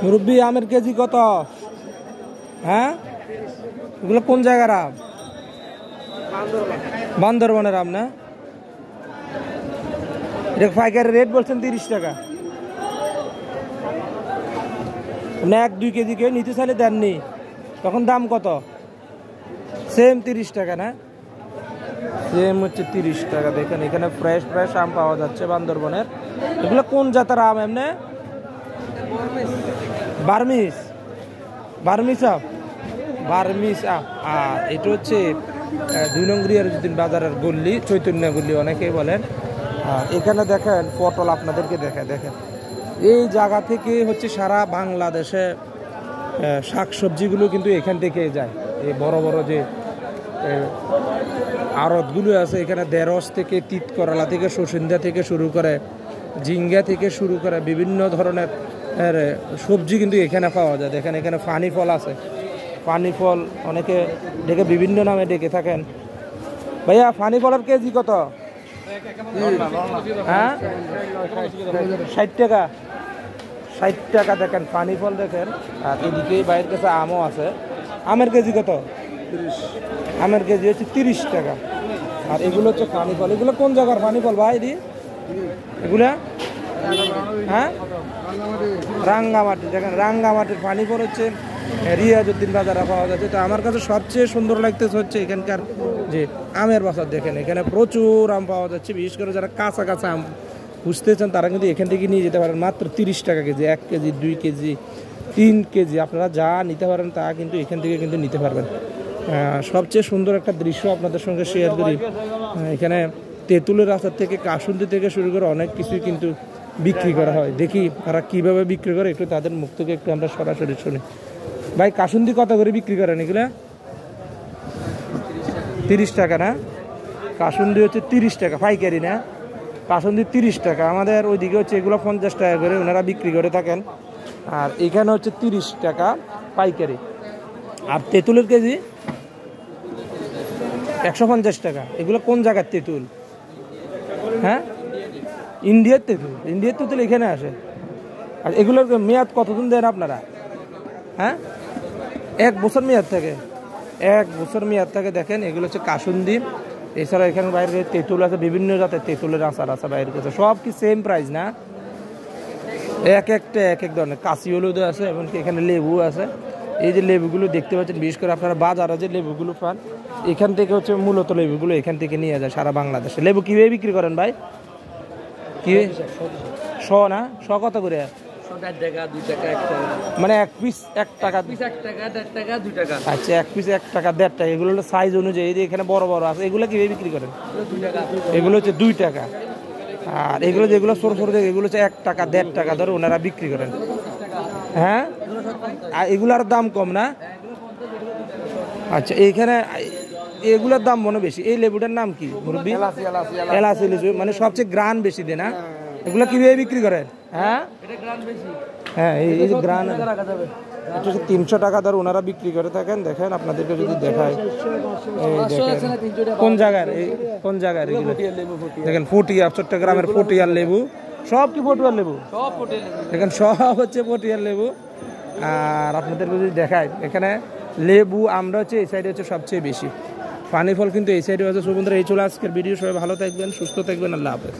মুরব্বি আমের কেজি কত? হ্যাঁ, এগুলো কোন জায়গার আম? বান্দরবনের আম না? এটা পাইকারি রেট বলছেন 30 টাকা। না 1-2 কেজি কেউ নিতে চাইলে দেননি, তখন দাম কত? সেম 30 টাকা না? সেম হচ্ছে 30 টাকা। দেখেন এখানে ফ্রেশ ফ্রেশ আম পাওয়া যাচ্ছে বান্দরবনের। এগুলো কোন জাতের আম এমনি? বার্মিস, বার্মিস আম, বার্মিস আম। আর এটা হচ্ছে 2 নং রিয়াজউদ্দিন বাজারের গল্লি, চৈতন্য গল্লি অনেকেই বলেন। এখানে দেখেন পটল, আপনাদেরকে দেখেন এই জায়গা থেকে হচ্ছে সারা বাংলাদেশে শাকসবজিগুলো কিন্তু এখান থেকে যায়। এই বড় বড় যে আড়তগুলো আছে এখানে, দেরস থেকে তিতকরলা থেকে সসিন্দা থেকে শুরু করে ঝিঙ্গা থেকে শুরু করে বিভিন্ন ধরনের সবজি কিন্তু এখানে পাওয়া যায়। দেখেন এখানে ফানি ফল আছে, ফানি ফল অনেকে ডেকে বিভিন্ন নামে ডেকে থাকেন। ভাইয়া ফানি ফলের কেজি কত? হ্যাঁ, 60 টাকা, 60 টাকা। দেখেন ফানি ফল দেখেন। আর এদিকে বাইরের কাছে আমও আছে। আমের কেজি কত? 30। আমের কেজি হচ্ছে 30 টাকা। আর এগুলো হচ্ছে ফানি ফল। এগুলো কোন জায়গার ফানি ফল ভাই? এগুলা হ্যাঁ, রাঙ্গামাটি। দেখেন রাঙ্গামাটির ফানি ফল হচ্ছে রিয়াজউদ্দিন বাজারে পাওয়া যাচ্ছে। তো আমার কাছে সবচেয়ে সুন্দর লাগতেছে হচ্ছে এখানকার যে আমের বাজার। দেখেন এখানে প্রচুর আম পাওয়া যাচ্ছে। বিশেষ করে যারা কাঁচা কাঁচা আম খুঁজতেছেন তারা কিন্তু এখান থেকে নিয়ে যেতে পারেন মাত্র 30 টাকা কেজি। 1 কেজি, 2 কেজি, 3 কেজি আপনারা যা নিতে পারেন তা কিন্তু এখান থেকে কিন্তু নিতে পারবেন। সবচেয়ে সুন্দর একটা দৃশ্য আপনাদের সঙ্গে শেয়ার করি। এখানে তেঁতুলের আচার থেকে কাসুন্দি থেকে শুরু করে অনেক কিছুই কিন্তু বিক্রি করা হয়। দেখি তারা কিভাবে বিক্রি করে, একটু তাদের মুখ থেকে একটু আমরা সরাসরি শুনি। ভাই কাসুন্দি কত করে বিক্রি করেন এগুলা? 30 টাকা না? কাসুন্দি হচ্ছে 30 টাকা পাইকারি না? কাসুন্দি 30 টাকা। আমাদের ওইদিকে হচ্ছে এগুলো 50 টাকা করে ওনারা বিক্রি করে থাকেন। আর এখানে হচ্ছে 30 টাকা পাইকারি। আর তেঁতুলের কেজি 150 টাকা। এগুলো কোন জায়গার তেঁতুল? হ্যাঁ, ইন্ডিয়ার তেঁতুল। ইন্ডিয়ার তেঁতুল এখানে আসে। আর এগুলোর মেয়াদ কতদিন দেন আপনারা? হ্যাঁ, 1 বছর মেয়াদ থাকে। 1 বছর মেয়াদ থাকে। দেখেন এগুলো হচ্ছে কাসুন্দি। এছাড়া এখানে বাইরে তেঁতুল আছে, বিভিন্ন জাতের তেঁতুলের আচার আছে বাইরের কাছে। সব কি সেম প্রাইস না? এক একটা এক এক ধরনের। কাশি হলুদ আছে, এমনকি এখানে লেবু আছে। এই যে লেবুগুলো দেখতে পাচ্ছেন, বিশেষ করে আপনারা বাজারে যে লেবুগুলো পান এখান থেকে হচ্ছে মূলত লেবুগুলো এখান থেকে নিয়ে যায় সারা বাংলাদেশে। লেবু কীভাবে বিক্রি করেন ভাই? কি শ না? শ কত করে? মানে 1 পিস 1 টাকা, 1.5 টাকা, 2 টাকা। আচ্ছা, 1 পিস 1 টাকা, 1.5 টাকা। এগুলো হলো সাইজ অনুযায়ী। এখানে বড় বড় আছে, এগুলো কিভাবে বিক্রি করেন? 2 টাকা। এগুলো হচ্ছে 2 টাকা। আর এগুলো যেগুলো ছোট ছোট এগুলো হচ্ছে 1 টাকা, 1.5 টাকা ধরে ওনারা বিক্রি করেন। হ্যাঁ, আর এগুলার দাম কম না? আচ্ছা, এইখানে এগুলোর দাম মনে বেশি। এই লেবুটার নাম কি মুরব্বি? এলাচি লিচু। মানে সবচেয়ে গ্রান বেশি দেয় না? এগুলো কিভাবে বিক্রি করেন? হ্যাঁ, হ্যাঁ, এই যে গ্রান 300 টাকা ধর ওনারা বিক্রি করে থাকেন। দেখেন আপনাদেরকে যদি দেখায়, কোন জায়গার কোন জায়গার এগুলো দেখেন। ফটিয়া, চট্টগ্রামের ফটিয়ার লেবু। সব কি পটুয়ার লেবু? দেখেন সব হচ্ছে পটিয়ার লেবু। আর আপনাদেরকে যদি দেখায় এখানে লেবু আমরা হচ্ছে এই সাইডে হচ্ছে সবচেয়ে বেশি। পানি ফল কিন্তু এই সাইডে আছে। বন্ধুরা এই চলে আজকের ভিডিও। সবাই ভালো থাকবেন, সুস্থ থাকবেন। আল্লাহ হাফেজ।